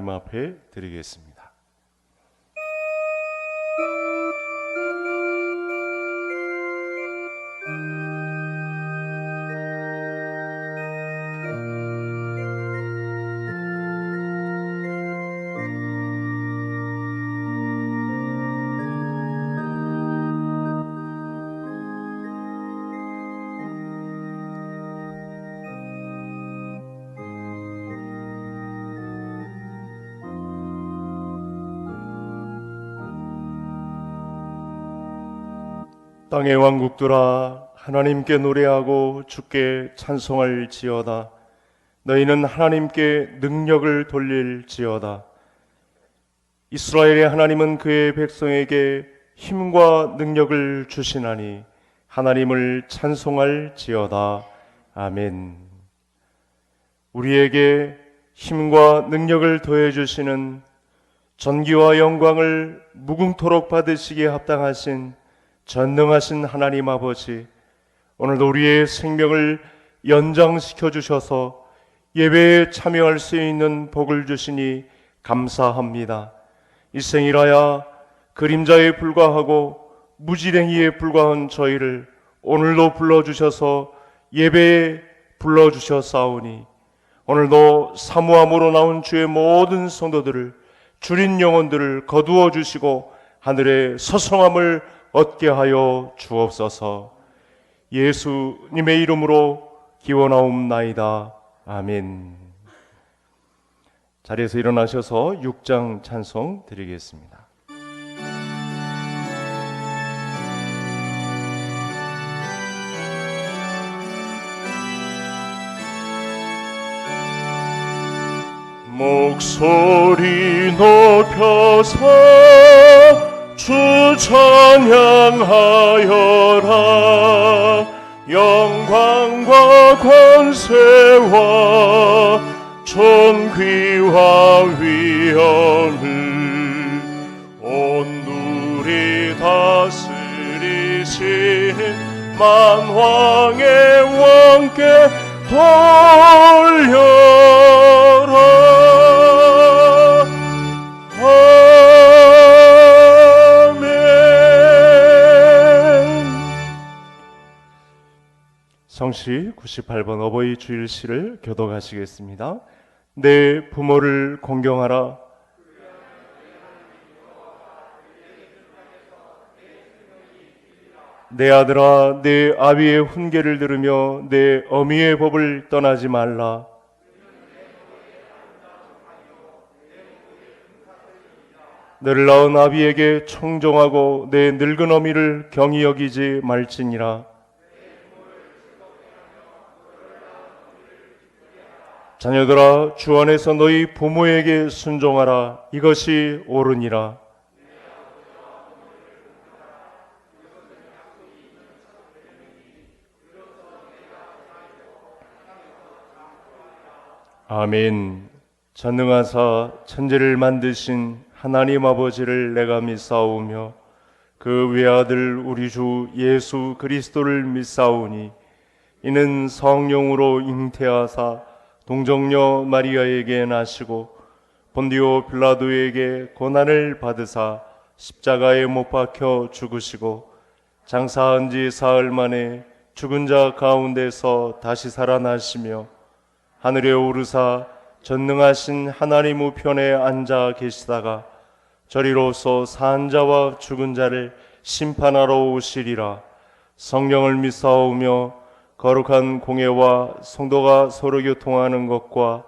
앞에 드리겠습니다. 땅의 왕국들아 하나님께 노래하고 주께 찬송할지어다. 너희는 하나님께 능력을 돌릴지어다. 이스라엘의 하나님은 그의 백성에게 힘과 능력을 주시나니 하나님을 찬송할지어다. 아멘. 우리에게 힘과 능력을 더해 주시는 전기와 영광을 무궁토록 받으시기에 합당하신 전능하신 하나님 아버지, 오늘도 우리의 생명을 연장시켜 주셔서 예배에 참여할 수 있는 복을 주시니 감사합니다. 일생일하여 그림자에 불과하고 무지랭이에 불과한 저희를 오늘도 불러주셔서 예배에 불러주셨사오니 오늘도 사모함으로 나온 주의 모든 성도들을, 줄인 영혼들을 거두어 주시고 하늘의 서성함을 얻게 하여 주옵소서. 예수님의 이름으로 기원하옵나이다. 아멘. 자리에서 일어나셔서 6장 찬송 드리겠습니다. 목소리 높여서 주 찬양하여라. 영광과 권세와 존귀와 위엄을 온누리 다스리신 만왕의 왕께 돌려라. 성시 98번 어버이 주일시를 교독하시겠습니다. 내 부모를 공경하라. 내 아들아, 내 아비의 훈계를 들으며 내 어미의 법을 떠나지 말라. 너를 낳은 아비에게 청종하고 내 늙은 어미를 경히 여기지 말지니라. 자녀들아, 주 안에서 너희 부모에게 순종하라. 이것이 옳으니라. 아멘. 전능하사 천지를 만드신 하나님 아버지를 내가 믿사오며 그 외아들 우리 주 예수 그리스도를 믿사오니 이는 성령으로 잉태하사 동정녀 마리아에게 나시고 본디오 빌라도에게 고난을 받으사 십자가에 못 박혀 죽으시고 장사한 지 사흘 만에 죽은 자 가운데서 다시 살아나시며 하늘에 오르사 전능하신 하나님 우편에 앉아 계시다가 저리로서 산 자와 죽은 자를 심판하러 오시리라. 성령을 믿사오며 거룩한 공예와 성도가 서로 교통하는 것과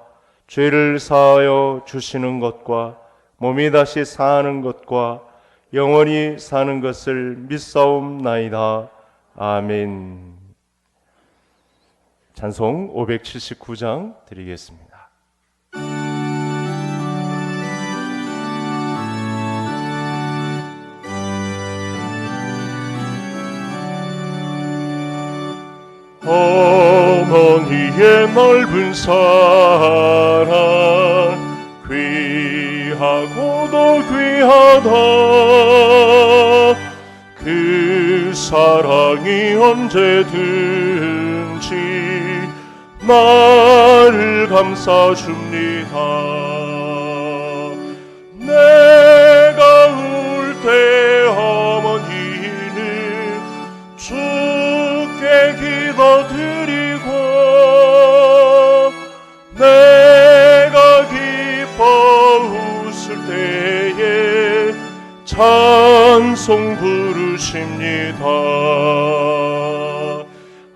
죄를 사하여 주시는 것과 몸이 다시 사는 것과 영원히 사는 것을 믿사옵나이다. 아멘. 찬송 579장 드리겠습니다. 어머니의 넓은 사랑 귀하고도 귀하다. 그 사랑이 언제든지 나를 감싸줍니다. 있을 때에 찬송 부르십니다.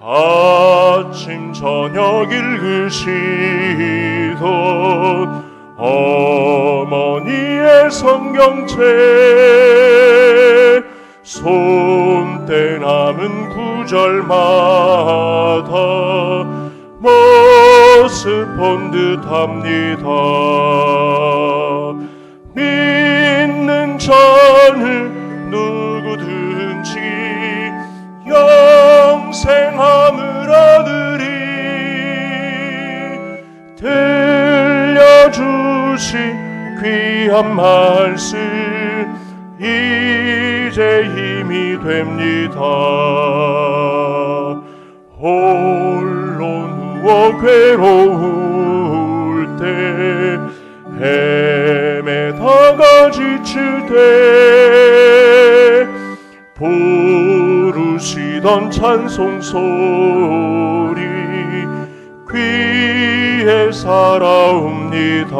아침 저녁 읽으시던 어머니의 성경책, 손때 남은 구절마다 모습 본 듯합니다. 믿는 자는 누구든지 영생함을 얻으리. 들려주신 귀한 말씀 이제 힘이 됩니다. 홀로 누워 괴로울 때, 헤매다가 지칠 때 부르시던 찬송 소리 귀에 살아옵니다.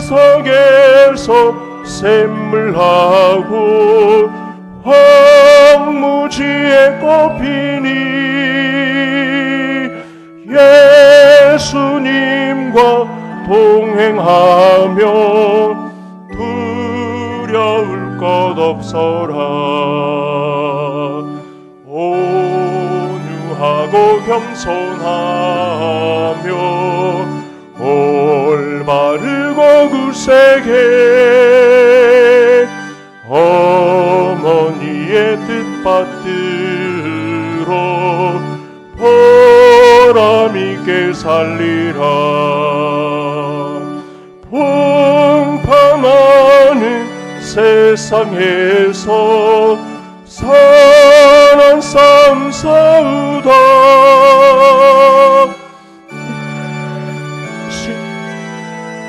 반석에서 샘물하고 황무지에 꽃피니 예수님과 동행하며 두려울 것 없어라. 온유하고 겸손하며 올바르고 굳세게 어머니의 뜻 받들어 보람있게 살리라. 풍파많은 세상에서 선한 삶 싸우다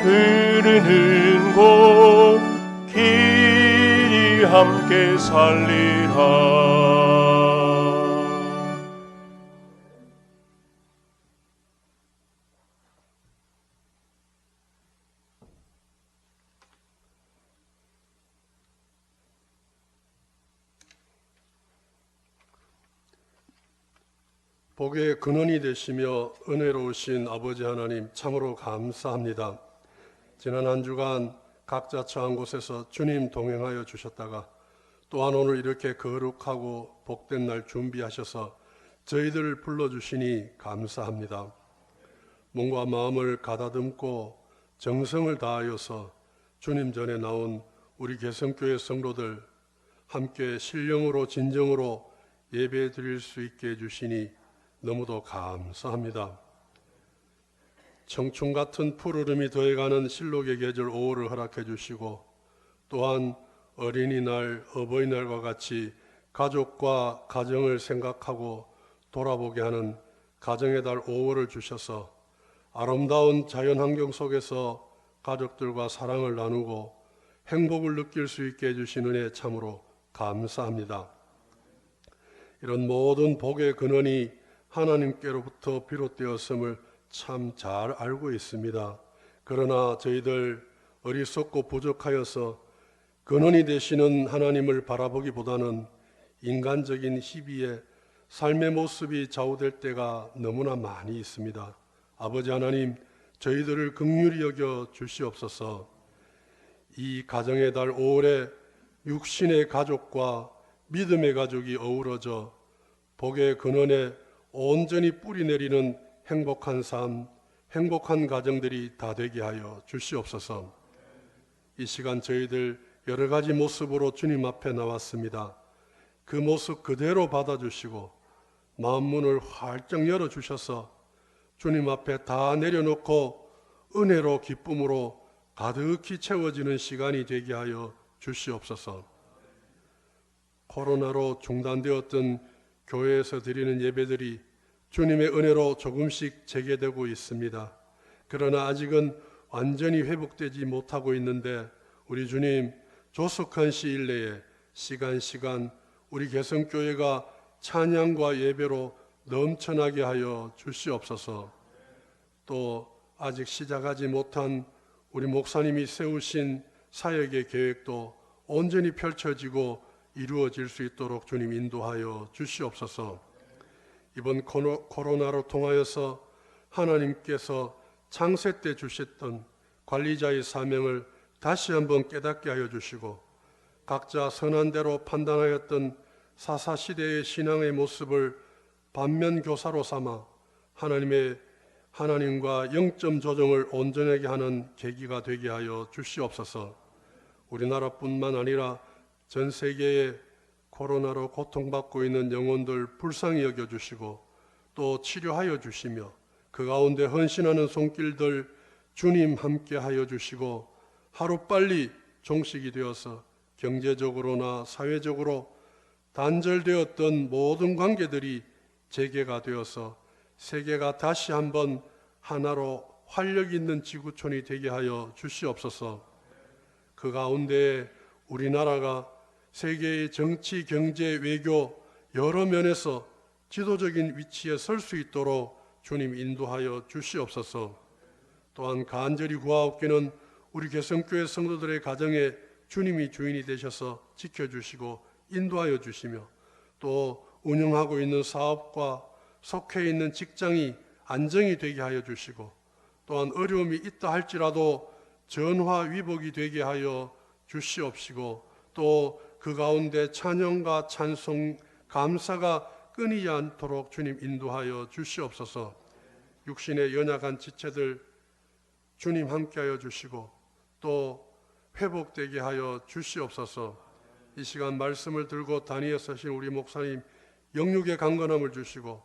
흐르는 곳 길이 함께 살리라. 복의 근원이 되시며 은혜로우신 아버지 하나님 참으로 감사합니다. 지난 한 주간 각자 처한 곳에서 주님 동행하여 주셨다가 또한 오늘 이렇게 거룩하고 복된 날 준비하셔서 저희들을 불러주시니 감사합니다. 몸과 마음을 가다듬고 정성을 다하여서 주님 전에 나온 우리 개성교회 성도들 함께 신령으로 진정으로 예배 드릴 수 있게 해주시니 너무도 감사합니다. 청춘 같은 푸르름이 더해가는 실록의 계절 5월을 허락해 주시고 또한 어린이날, 어버이날과 같이 가족과 가정을 생각하고 돌아보게 하는 가정의 달 5월을 주셔서 아름다운 자연환경 속에서 가족들과 사랑을 나누고 행복을 느낄 수 있게 해주신 은혜 참으로 감사합니다. 이런 모든 복의 근원이 하나님께로부터 비롯되었음을 참 잘 알고 있습니다. 그러나 저희들 어리석고 부족하여서 근원이 되시는 하나님을 바라보기보다는 인간적인 희비에 삶의 모습이 좌우될 때가 너무나 많이 있습니다. 아버지 하나님, 저희들을 긍휼히 여겨 주시옵소서. 이 가정의 달 5월에 육신의 가족과 믿음의 가족이 어우러져 복의 근원에 온전히 뿌리내리는 행복한 삶, 행복한 가정들이 다 되게 하여 주시옵소서. 이 시간 저희들 여러 가지 모습으로 주님 앞에 나왔습니다. 그 모습 그대로 받아주시고 마음 문을 활짝 열어주셔서 주님 앞에 다 내려놓고 은혜로 기쁨으로 가득히 채워지는 시간이 되게 하여 주시옵소서. 코로나로 중단되었던 교회에서 드리는 예배들이 주님의 은혜로 조금씩 재개되고 있습니다. 그러나 아직은 완전히 회복되지 못하고 있는데 우리 주님 조속한 시일 내에 시간 우리 개성교회가 찬양과 예배로 넘쳐나게 하여 주시옵소서. 또 아직 시작하지 못한 우리 목사님이 세우신 사역의 계획도 온전히 펼쳐지고 이루어질 수 있도록 주님 인도하여 주시옵소서. 이번 코로나로 통하여서 하나님께서 창세 때 주셨던 관리자의 사명을 다시 한번 깨닫게 하여 주시고, 각자 선한 대로 판단하였던 사사시대의 신앙의 모습을 반면교사로 삼아 하나님과 영점 조정을 온전하게 하는 계기가 되게 하여 주시옵소서. 우리나라뿐만 아니라 전 세계에 코로나로 고통받고 있는 영혼들 불쌍히 여겨주시고 또 치료하여 주시며, 그 가운데 헌신하는 손길들 주님 함께 하여 주시고, 하루빨리 종식이 되어서 경제적으로나 사회적으로 단절되었던 모든 관계들이 재개가 되어서 세계가 다시 한번 하나로 활력 있는 지구촌이 되게 하여 주시옵소서. 그 가운데 우리나라가 세계의 정치, 경제, 외교 여러 면에서 지도적인 위치에 설 수 있도록 주님 인도하여 주시옵소서. 또한 간절히 구하옵기는 우리 개성교회 성도들의 가정에 주님이 주인이 되셔서 지켜주시고 인도하여 주시며, 또 운영하고 있는 사업과 속해 있는 직장이 안정이 되게 하여 주시고, 또한 어려움이 있다 할지라도 전화위복이 되게 하여 주시옵시고, 또 그 가운데 찬양과 찬송, 감사가 끊이지 않도록 주님 인도하여 주시옵소서. 육신의 연약한 지체들 주님 함께하여 주시고 또 회복되게 하여 주시옵소서. 이 시간 말씀을 들고 단위에 서신 우리 목사님 영육의 강건함을 주시고,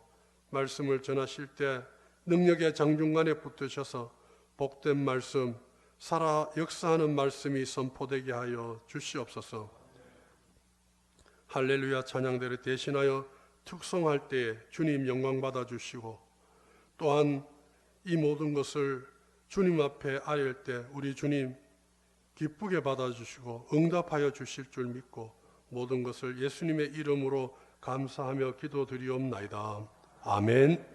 말씀을 전하실 때 능력의 장중간에 붙으셔서 복된 말씀, 살아 역사하는 말씀이 선포되게 하여 주시옵소서. 할렐루야 찬양대를 대신하여 특송할 때에 주님 영광 받아 주시고, 또한 이 모든 것을 주님 앞에 아뢰을 때 우리 주님 기쁘게 받아 주시고 응답하여 주실 줄 믿고, 모든 것을 예수님의 이름으로 감사하며 기도드리옵나이다. 아멘.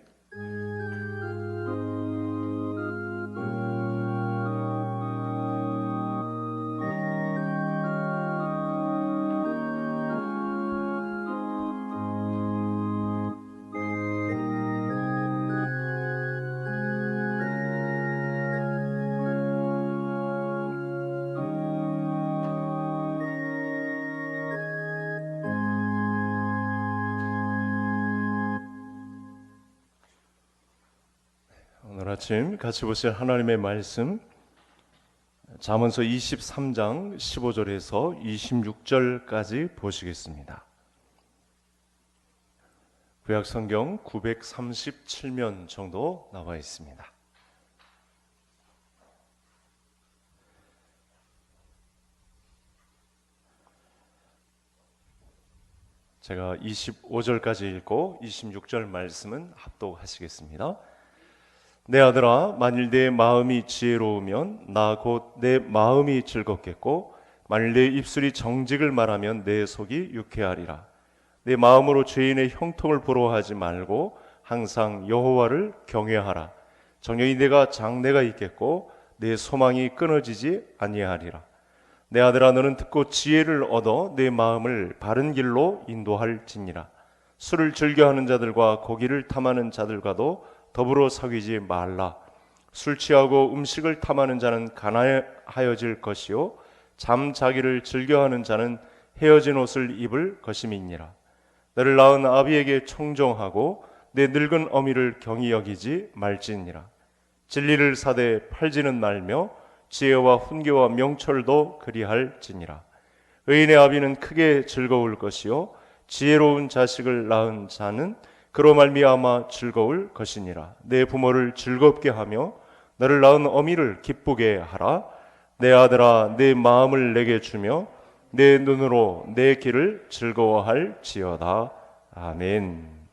오늘 아침 같이 보실 하나님의 말씀, 잠언서 23장 15절에서 26절까지 보시겠습니다. 구약 성경 937면 정도 나와 있습니다. 제가 25절까지 읽고 26절 말씀은 합독하시겠습니다. 내 아들아, 만일 내 마음이 지혜로우면 나 곧 내 마음이 즐겁겠고, 만일 내 입술이 정직을 말하면 내 속이 유쾌하리라. 내 마음으로 죄인의 형통을 부러워하지 말고 항상 여호와를 경외하라. 정녕 내가 장래가 있겠고 내 소망이 끊어지지 아니하리라. 내 아들아, 너는 듣고 지혜를 얻어 내 마음을 바른 길로 인도할지니라. 술을 즐겨하는 자들과 고기를 탐하는 자들과도 더불어 사귀지 말라. 술 취하고 음식을 탐하는 자는 가난하여질 것이요 잠자기를 즐겨하는 자는 헤어진 옷을 입을 것임이니라. 너를 낳은 아비에게 청종하고 내 늙은 어미를 경히 여기지 말지니라. 진리를 사되 팔지는 말며 지혜와 훈계와 명철도 그리할지니라. 의인의 아비는 크게 즐거울 것이요 지혜로운 자식을 낳은 자는 그로 말미암아 즐거울 것이니라. 내 부모를 즐겁게 하며 너를 낳은 어미를 기쁘게 하라. 내 아들아, 내 마음을 내게 주며 내 눈으로 내 길을 즐거워할지어다. 아멘.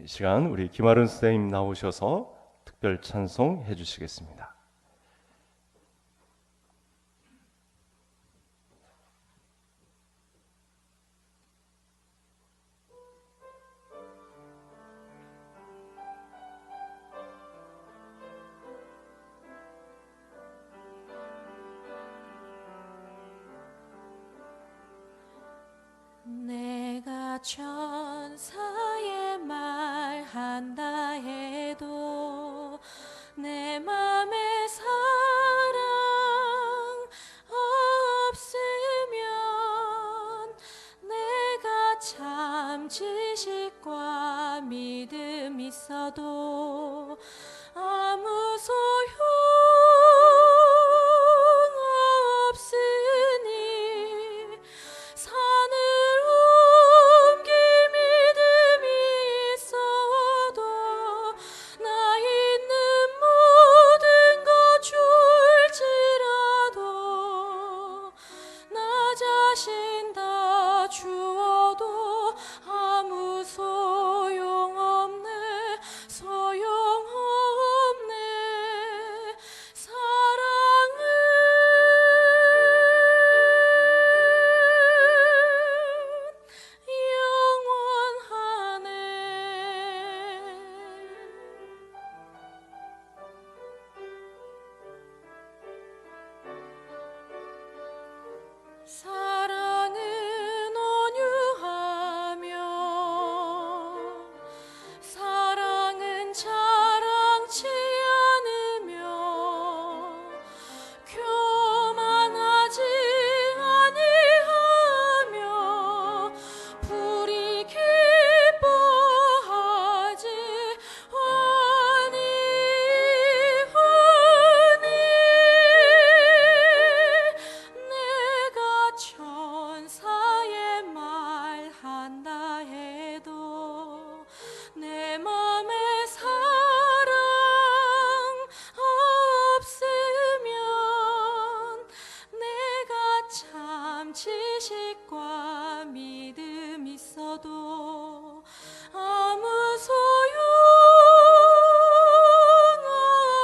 이 시간 우리 김아른 선생님 나오셔서 특별 찬송 해주시겠습니다. 말한다 해도 내 맘에 사랑 없으면 내가 참 지식과 믿음 있어도 아무 소용 없으니 산을 옮길 믿음이 있어도 나 있는 모든 것 줄지라도 나 자신 다 주어도 아무 소용없네 소용없네 사랑은 영원하네 사랑은 온유하며 사랑은 자랑치 않으며 교만하지 아니하며 불이 기뻐하지 아니하니 내가 천사의 말한다 해도 내 맘에 사랑 없으면 내가 참 지식과 믿음 있어도 아무 소용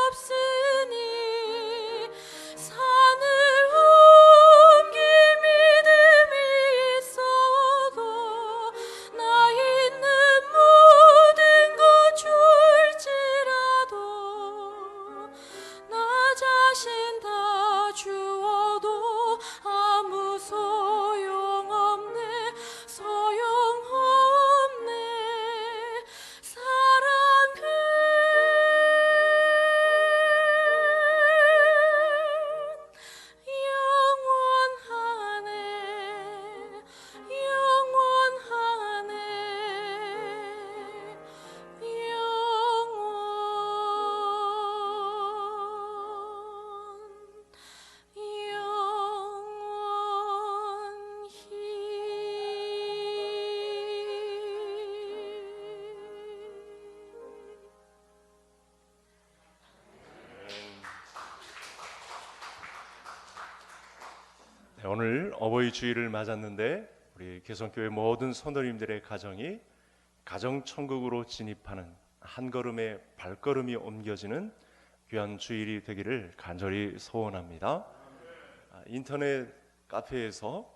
없으니 산을 옮길 믿음이 있어도 나 있는 모든 것 줄지라도 나 자신 다 주어도 아무 소용없네 소용없네 사랑은 영원하네 영원하네 네, 오늘 어버이 주일을 맞았는데 우리 개성교회 모든 선도님들의 가정이 가정천국으로 진입하는 한 걸음의 발걸음이 옮겨지는 귀한 주일이 되기를 간절히 소원합니다. 인터넷 카페에서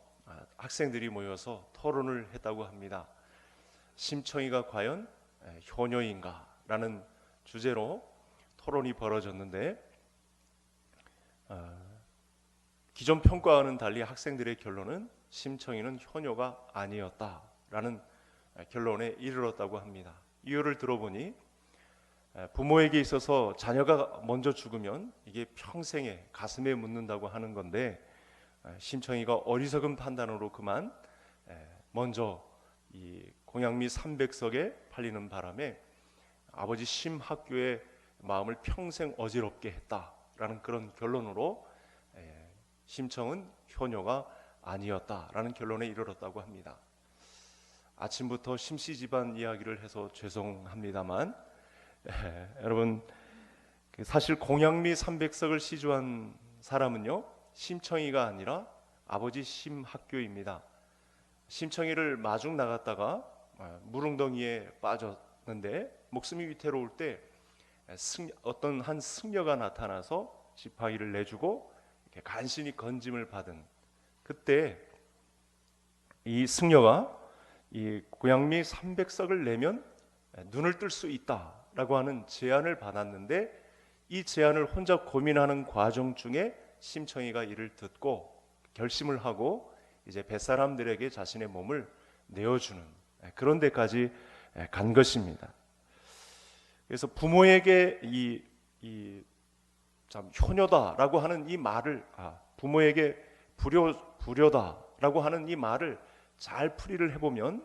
학생들이 모여서 토론을 했다고 합니다. 심청이가 과연 효녀인가? 라는 주제로 토론이 벌어졌는데 기존 평가와는 달리 학생들의 결론은 심청이는 효녀가 아니었다라는 결론에 이르렀다고 합니다. 이유를 들어보니 부모에게 있어서 자녀가 먼저 죽으면 이게 평생에 가슴에 묻는다고 하는 건데 심청이가 어리석은 판단으로 그만 먼저 이 공양미 300석에 팔리는 바람에 아버지 심학교의 마음을 평생 어지럽게 했다라는 그런 결론으로 심청은 효녀가 아니었다라는 결론에 이르렀다고 합니다. 아침부터 심씨 집안 이야기를 해서 죄송합니다만 여러분 사실 공양미 300석을 시주한 사람은요 심청이가 아니라 아버지 심학교입니다. 심청이를 마중 나갔다가 물웅덩이에 빠졌는데 목숨이 위태로울 때 어떤 한 승려가 나타나서 지팡이를 내주고 이렇게 간신히 건짐을 받은 그때 이 승려가 이 고양미 300석을 내면 눈을 뜰 수 있다라고 하는 제안을 받았는데 이 제안을 혼자 고민하는 과정 중에 심청이가 이를 듣고 결심을 하고 이제 뱃사람들에게 자신의 몸을 내어주는 그런 데까지 간 것입니다. 그래서 부모에게 참 효녀다라고 하는 이 말을 부모에게 불효다라고 하는 이 말을 잘 풀이를 해보면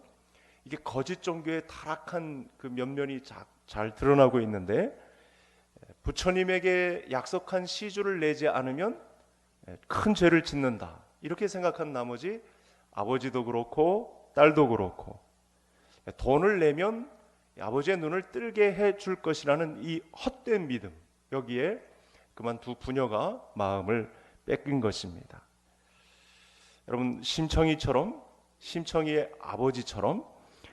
이게 거짓 종교의 타락한 그 면면이 잘 드러나고 있는데, 부처님에게 약속한 시주를 내지 않으면 큰 죄를 짓는다 이렇게 생각한 나머지 아버지도 그렇고 딸도 그렇고 돈을 내면 아버지의 눈을 뜨게 해줄 것이라는 이 헛된 믿음, 여기에 그만 두 부녀가 마음을 뺏긴 것입니다. 여러분, 심청이의 아버지처럼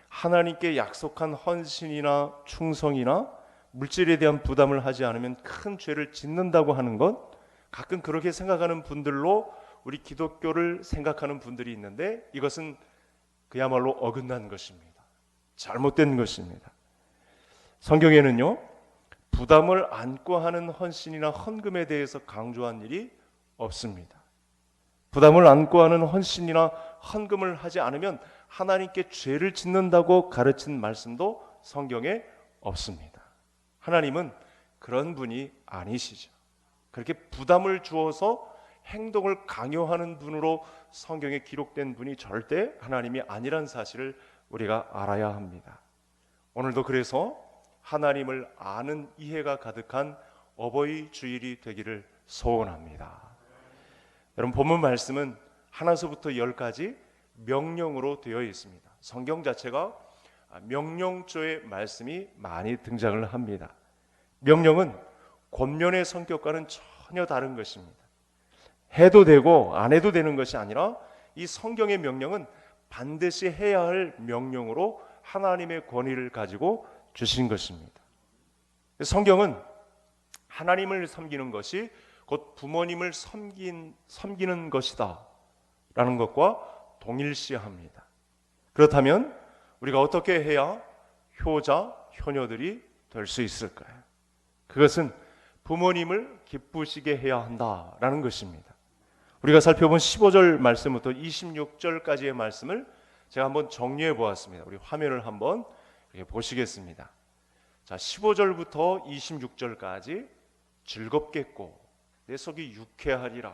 하나님께 약속한 헌신이나 충성이나 물질에 대한 부담을 하지 않으면 큰 죄를 짓는다고 하는 것, 가끔 그렇게 생각하는 분들로 우리 기독교를 생각하는 분들이 있는데, 이것은 그야말로 어긋난 것입니다. 잘못된 것입니다. 성경에는요, 부담을 안고 하는 헌신이나 헌금에 대해서 강조한 일이 없습니다. 부담을 안고 하는 헌신이나 헌금을 하지 않으면 하나님께 죄를 짓는다고 가르친 말씀도 성경에 없습니다. 하나님은 그런 분이 아니시죠. 그렇게 부담을 주어서 행동을 강요하는 분으로 성경에 기록된 분이 절대 하나님이 아니란 사실을 우리가 알아야 합니다. 오늘도 그래서 하나님을 아는 이해가 가득한 어버이 주일이 되기를 소원합니다. 여러분, 본문 말씀은 하나서부터 10까지 명령으로 되어 있습니다. 성경 자체가 명령조의 말씀이 많이 등장을 합니다. 명령은 권면의 성격과는 전혀 다른 것입니다. 해도 되고 안 해도 되는 것이 아니라 이 성경의 명령은 반드시 해야 할 명령으로 하나님의 권위를 가지고 주신 것입니다. 성경은 하나님을 섬기는 것이 곧 부모님을 섬기는 것이다 라는 것과 동일시합니다. 그렇다면 우리가 어떻게 해야 효자, 효녀들이 될 수 있을까요? 그것은 부모님을 기쁘시게 해야 한다라는 것입니다. 우리가 살펴본 15절 말씀부터 26절까지의 말씀을 제가 한번 정리해 보았습니다. 우리 화면을 한번 이렇게 보시겠습니다. 자, 15절부터 26절까지 즐겁겠고 내 속이 유쾌하리라.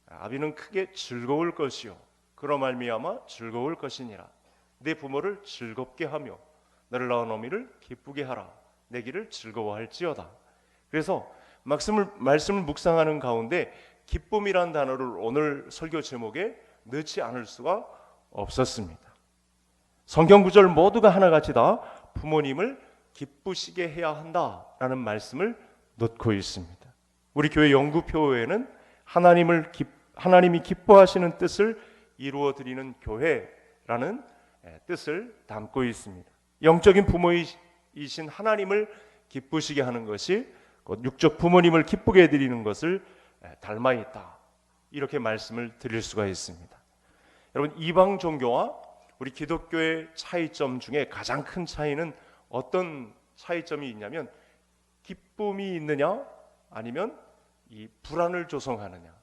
아비는 크게 즐거울 것이요 그로 말미암아 즐거울 것이니라. 내 부모를 즐겁게 하며 너를 낳은 어미를 기쁘게 하라. 내 길을 즐거워할지어다. 그래서 말씀을 묵상하는 가운데 기쁨이란 단어를 오늘 설교 제목에 넣지 않을 수가 없었습니다. 성경 구절 모두가 하나같이 다 부모님을 기쁘시게 해야 한다라는 말씀을 넣고 있습니다. 우리 교회 영구표에는 하나님이 기뻐하시는 뜻을 이루어 드리는 교회라는 뜻을 담고 있습니다. 영적인 부모이신 하나님을 기쁘시게 하는 것이 곧 육적 부모님을 기쁘게 해드리는 것을 닮아 있다, 이렇게 말씀을 드릴 수가 있습니다. 여러분, 이방 종교와 우리 기독교의 차이점 중에 가장 큰 차이는 어떤 차이점이 있냐면 기쁨이 있느냐 아니면 이 불안을 조성하느냐,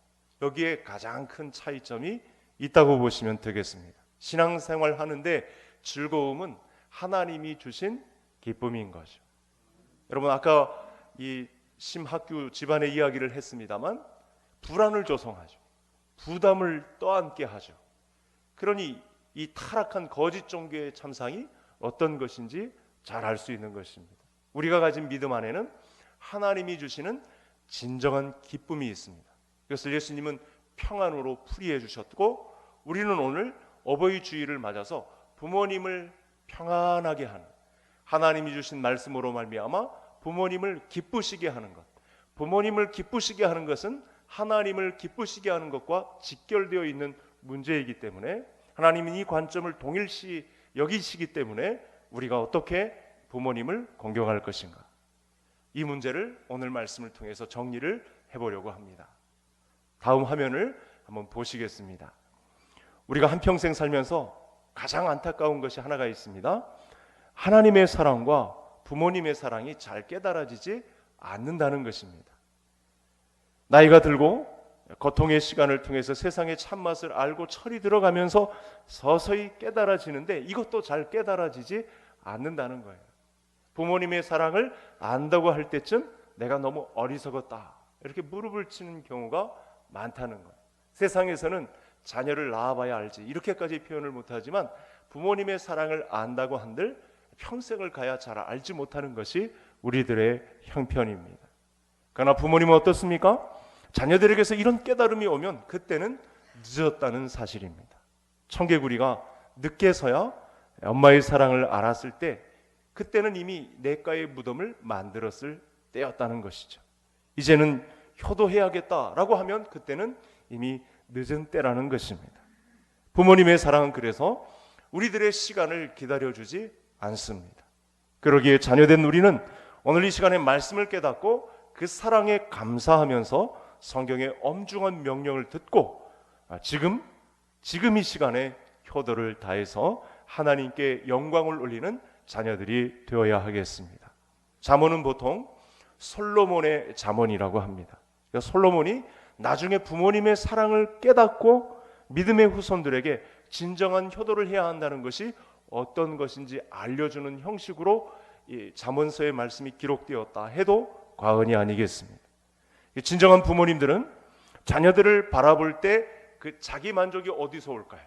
여기에 가장 큰 차이점이 있다고 보시면 되겠습니다. 신앙생활 하는데 즐거움은 하나님이 주신 기쁨인 거죠. 여러분, 아까 이 심학규 집안의 이야기를 했습니다만 불안을 조성하죠. 부담을 떠안게 하죠. 그러니 이 타락한 거짓 종교의 참상이 어떤 것인지 잘 알 수 있는 것입니다. 우리가 가진 믿음 안에는 하나님이 주시는 진정한 기쁨이 있습니다. 그래서 예수님은 평안으로 풀이해 주셨고, 우리는 오늘 어버이 주일을 맞아서 부모님을 평안하게 하는, 하나님이 주신 말씀으로 말미암아 부모님을 기쁘시게 하는 것, 부모님을 기쁘시게 하는 것은 하나님을 기쁘시게 하는 것과 직결되어 있는 문제이기 때문에, 하나님은 이 관점을 동일시 여기시기 때문에 우리가 어떻게 부모님을 공경할 것인가, 이 문제를 오늘 말씀을 통해서 정리를 해보려고 합니다. 다음 화면을 한번 보시겠습니다. 우리가 한평생 살면서 가장 안타까운 것이 하나가 있습니다. 하나님의 사랑과 부모님의 사랑이 잘 깨달아지지 않는다는 것입니다. 나이가 들고 고통의 시간을 통해서 세상의 참맛을 알고 철이 들어가면서 서서히 깨달아지는데 이것도 잘 깨달아지지 않는다는 거예요. 부모님의 사랑을 안다고 할 때쯤 내가 너무 어리석었다 이렇게 무릎을 치는 경우가 많다는 거예요. 세상에서는 자녀를 낳아봐야 알지 이렇게까지 표현을 못하지만 부모님의 사랑을 안다고 한들 평생을 가야 잘 알지 못하는 것이 우리들의 형편입니다. 그러나 부모님은 어떻습니까? 자녀들에게서 이런 깨달음이 오면 그때는 늦었다는 사실입니다. 청개구리가 늦게서야 엄마의 사랑을 알았을 때 그때는 이미 내과의 무덤을 만들었을 때였다는 것이죠. 이제는 효도해야겠다라고 하면 그때는 이미 늦은 때라는 것입니다. 부모님의 사랑은 그래서 우리들의 시간을 기다려주지 않습니다. 그러기에 자녀된 우리는 오늘 이 시간에 말씀을 깨닫고 그 사랑에 감사하면서 성경의 엄중한 명령을 듣고 지금 이 시간에 효도를 다해서 하나님께 영광을 올리는 자녀들이 되어야 하겠습니다. 잠언은 보통 솔로몬의 잠언이라고 합니다. 그러니까 솔로몬이 나중에 부모님의 사랑을 깨닫고 믿음의 후손들에게 진정한 효도를 해야 한다는 것이 어떤 것인지 알려주는 형식으로 이 잠언서의 말씀이 기록되었다 해도 과언이 아니겠습니다. 진정한 부모님들은 자녀들을 바라볼 때 그 자기 만족이 어디서 올까요?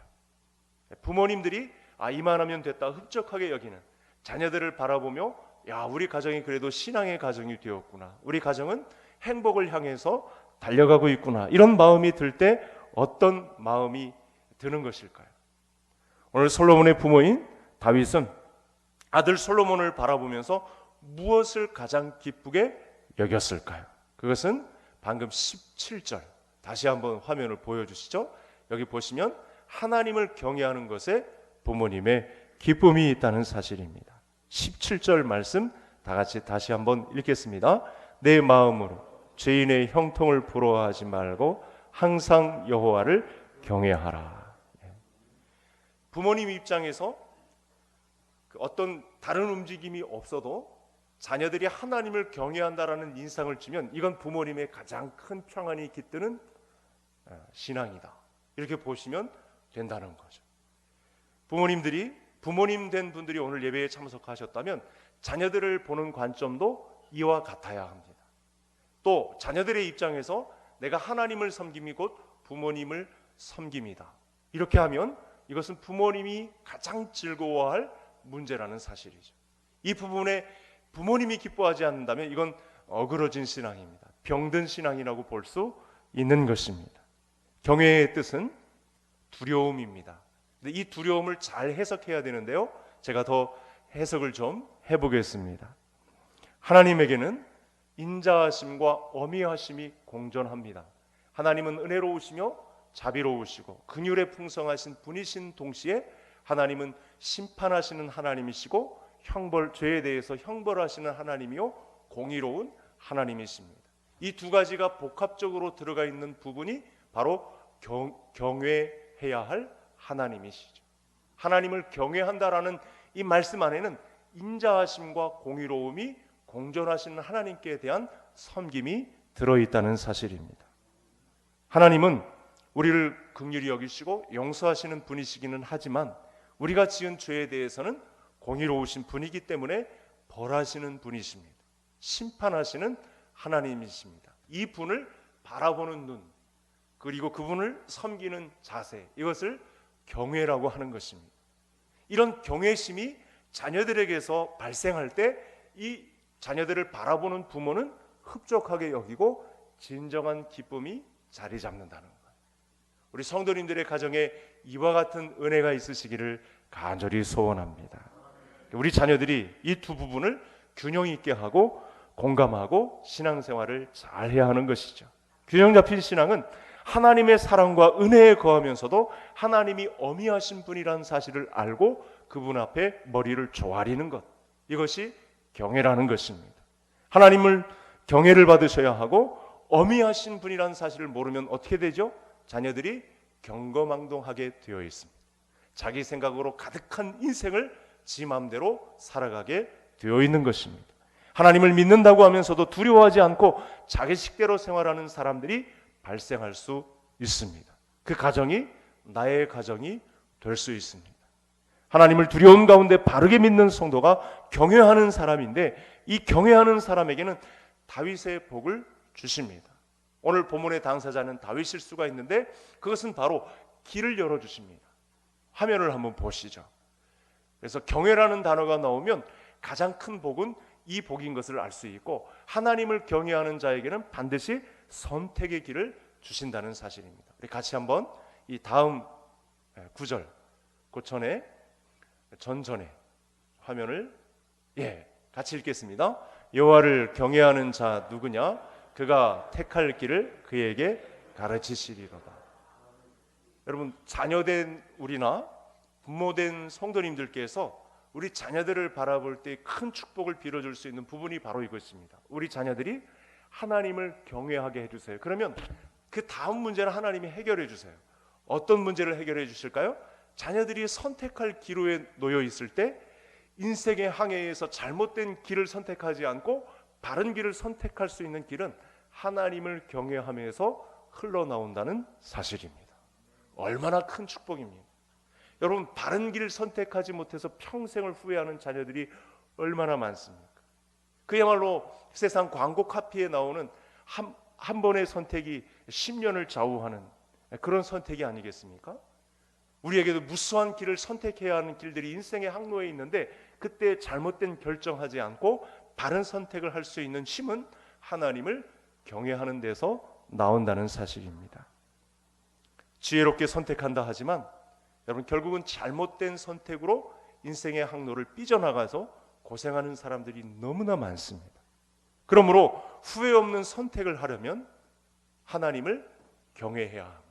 부모님들이 이만하면 됐다 흡족하게 여기는 자녀들을 바라보며 야 우리 가정이 그래도 신앙의 가정이 되었구나, 우리 가정은 행복을 향해서 달려가고 있구나, 이런 마음이 들 때 어떤 마음이 드는 것일까요? 오늘 솔로몬의 부모인 다윗은 아들 솔로몬을 바라보면서 무엇을 가장 기쁘게 여겼을까요? 그것은 방금 17절 다시 한번 화면을 보여주시죠. 여기 보시면 하나님을 경외하는 것에 부모님의 기쁨이 있다는 사실입니다. 17절 말씀 다 같이 다시 한번 읽겠습니다. 내 마음으로 죄인의 형통을 부러워하지 말고 항상 여호와를 경외하라. 부모님 입장에서 어떤 다른 움직임이 없어도 자녀들이 하나님을 경외한다라는 인상을 주면 이건 부모님의 가장 큰 평안이 깃드는 신앙이다, 이렇게 보시면 된다는 거죠. 부모님 된 분들이 오늘 예배에 참석하셨다면 자녀들을 보는 관점도 이와 같아야 합니다. 또 자녀들의 입장에서 내가 하나님을 섬김이 곧 부모님을 섬김이다, 이렇게 하면 이것은 부모님이 가장 즐거워할 문제라는 사실이죠. 이 부분에 부모님이 기뻐하지 않는다면 이건 어그러진 신앙입니다. 병든 신앙이라고 볼 수 있는 것입니다. 경외의 뜻은 두려움입니다. 근데 이 두려움을 잘 해석해야 되는데요, 제가 더 해석을 좀 해보겠습니다. 하나님에게는 인자하심과 어미하심이 공존합니다. 하나님은 은혜로우시며 자비로우시고 긍휼에 풍성하신 분이신 동시에 하나님은 심판하시는 하나님이시고 죄에 대해서 형벌하시는 하나님이요 공의로운 하나님이십니다. 이 두 가지가 복합적으로 들어가 있는 부분이 바로 경외해야 할 하나님이시죠. 하나님을 경외한다라는 이 말씀 안에는 인자하심과 공의로움이 공존하시는 하나님께 대한 섬김이 들어있다는 사실입니다. 하나님은 우리를 긍휼히 여기시고 용서하시는 분이시기는 하지만 우리가 지은 죄에 대해서는 공의로우신 분이기 때문에 벌하시는 분이십니다. 심판하시는 하나님이십니다. 이 분을 바라보는 눈, 그리고 그분을 섬기는 자세, 이것을 경외라고 하는 것입니다. 이런 경외심이 자녀들에게서 발생할 때 이 자녀들을 바라보는 부모는 흡족하게 여기고 진정한 기쁨이 자리 잡는다는 거예요. 우리 성도님들의 가정에 이와 같은 은혜가 있으시기를 간절히 소원합니다. 우리 자녀들이 이 두 부분을 균형 있게 하고 공감하고 신앙생활을 잘 해야 하는 것이죠. 균형 잡힌 신앙은 하나님의 사랑과 은혜에 거하면서도 하나님이 어미하신 분이라는 사실을 알고 그분 앞에 머리를 조아리는 것, 이것이 경외라는 것입니다. 하나님을 경외를 받으셔야 하고 어미하신 분이라는 사실을 모르면 어떻게 되죠? 자녀들이 경거망동하게 되어 있습니다. 자기 생각으로 가득한 인생을 지 마음대로 살아가게 되어 있는 것입니다. 하나님을 믿는다고 하면서도 두려워하지 않고 자기 식대로 생활하는 사람들이 발생할 수 있습니다. 그 가정이 나의 가정이 될 수 있습니다. 하나님을 두려움 가운데 바르게 믿는 성도가 경외하는 사람인데, 이 경외하는 사람에게는 다윗의 복을 주십니다. 오늘 본문의 당사자는 다윗일 수가 있는데 그것은 바로 길을 열어주십니다. 화면을 한번 보시죠. 그래서 경외라는 단어가 나오면 가장 큰 복은 이 복인 것을 알 수 있고, 하나님을 경외하는 자에게는 반드시 선택의 길을 주신다는 사실입니다. 우리 같이 한번 이 다음 구절, 그 전전에 화면을 같이 읽겠습니다. 여호와를 경외하는 자 누구냐? 그가 택할 길을 그에게 가르치시리로다. 여러분, 자녀된 우리나 부모된 성도님들께서 우리 자녀들을 바라볼 때 큰 축복을 빌어줄 수 있는 부분이 바로 이것입니다. 우리 자녀들이 하나님을 경외하게 해주세요. 그러면 그 다음 문제는 하나님이 해결해 주세요. 어떤 문제를 해결해 주실까요? 자녀들이 선택할 기로에 놓여 있을 때 인생의 항해에서 잘못된 길을 선택하지 않고 바른 길을 선택할 수 있는 길은 하나님을 경외하면서 흘러나온다는 사실입니다. 얼마나 큰 축복입니까? 여러분, 바른 길을 선택하지 못해서 평생을 후회하는 자녀들이 얼마나 많습니까? 그야말로 세상 광고 카피에 나오는 한 번의 선택이 10년을 좌우하는 그런 선택이 아니겠습니까? 우리에게도 무수한 길을 선택해야 하는 길들이 인생의 항로에 있는데, 그때 잘못된 결정하지 않고 바른 선택을 할 수 있는 힘은 하나님을 경외하는 데서 나온다는 사실입니다. 지혜롭게 선택한다 하지만 여러분, 결국은 잘못된 선택으로 인생의 항로를 삐져나가서 고생하는 사람들이 너무나 많습니다. 그러므로 후회 없는 선택을 하려면 하나님을 경외해야 합니다.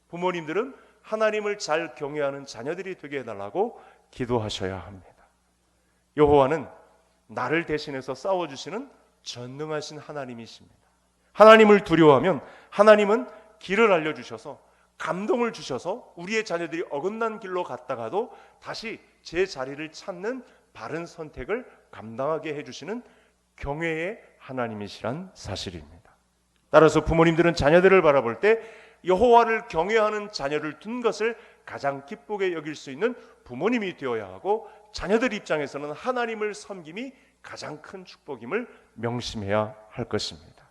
부모님들은 하나님을 잘 경외하는 자녀들이 되게 해달라고 기도하셔야 합니다. 여호와는 나를 대신해서 싸워주시는 전능하신 하나님이십니다. 하나님을 두려워하면 하나님은 길을 알려주셔서, 감동을 주셔서 우리의 자녀들이 어긋난 길로 갔다가도 다시 제 자리를 찾는 바른 선택을 감당하게 해주시는 경외의 하나님이시란 사실입니다. 따라서 부모님들은 자녀들을 바라볼 때 여호와를 경외하는 자녀를 둔 것을 가장 기쁘게 여길 수 있는 부모님이 되어야 하고, 자녀들 입장에서는 하나님을 섬김이 가장 큰 축복임을 명심해야 할 것입니다.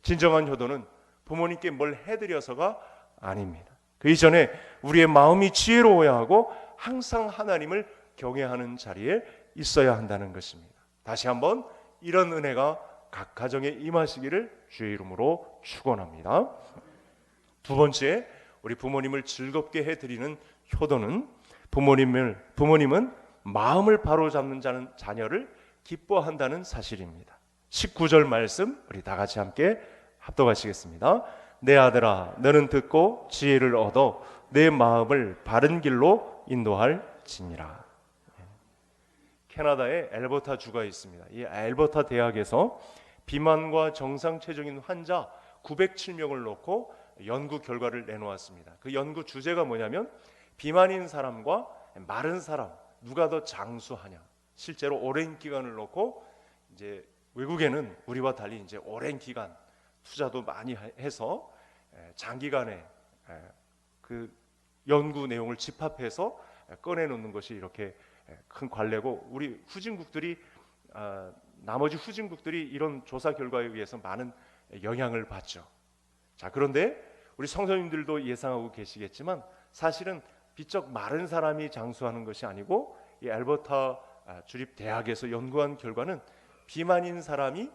진정한 효도는 부모님께 뭘 해드려서가 아닙니다. 그 이전에 우리의 마음이 지혜로워야 하고 항상 하나님을 경외하는 자리에 있어야 한다는 것입니다. 다시 한번 이런 은혜가 각 가정에 임하시기를 주의 이름으로 축원합니다. 두 번째, 우리 부모님을 즐겁게 해드리는 효도는 부모님은 마음을 바로잡는 자녀를 기뻐한다는 사실입니다. 19절 말씀 우리 다 같이 함께 합독하시겠습니다. 내 아들아, 너는 듣고 지혜를 얻어 내 마음을 바른 길로 인도할지니라. 캐나다에 엘버타 주가 있습니다. 이 엘버타 대학에서 비만과 정상 체중인 환자 907명을 놓고 연구 결과를 내놓았습니다. 그 연구 주제가 뭐냐면, 비만인 사람과 마른 사람 누가 더 장수하냐. 실제로 오랜 기간을 놓고, 이제 외국에는 우리와 달리 이제 오랜 기간 투자도 많이 해서 장기간에 그 연구 내용을 집합해서 꺼내놓는 것이 이렇게 큰 관례고, 우리 후진국들이 나머지 후진국들이 이런 조사 결과에 의해서 많은 영향을 받죠. 자, 그런데 우리 성도님들도 예상하고 계시겠지만 사실은 비쩍 마른 사람이 장수하는 것이 아니고, 이 알버타 주립 대학에서 연구한 결과는 비만인 사람이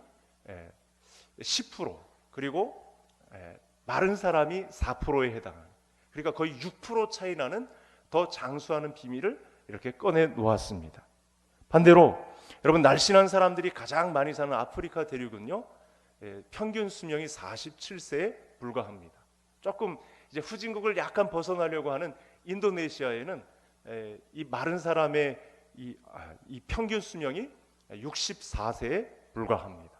10%, 그리고 마른 사람이 4%에 해당하는, 그러니까 거의 6% 차이 나는 더 장수하는 비밀을 이렇게 꺼내 놓았습니다. 반대로 여러분, 날씬한 사람들이 가장 많이 사는 아프리카 대륙은요, 평균 수명이 47세에 불과합니다. 조금 이제 후진국을 약간 벗어나려고 하는 인도네시아에는 이 마른 사람의 이 평균 수명이 64세에 불과합니다.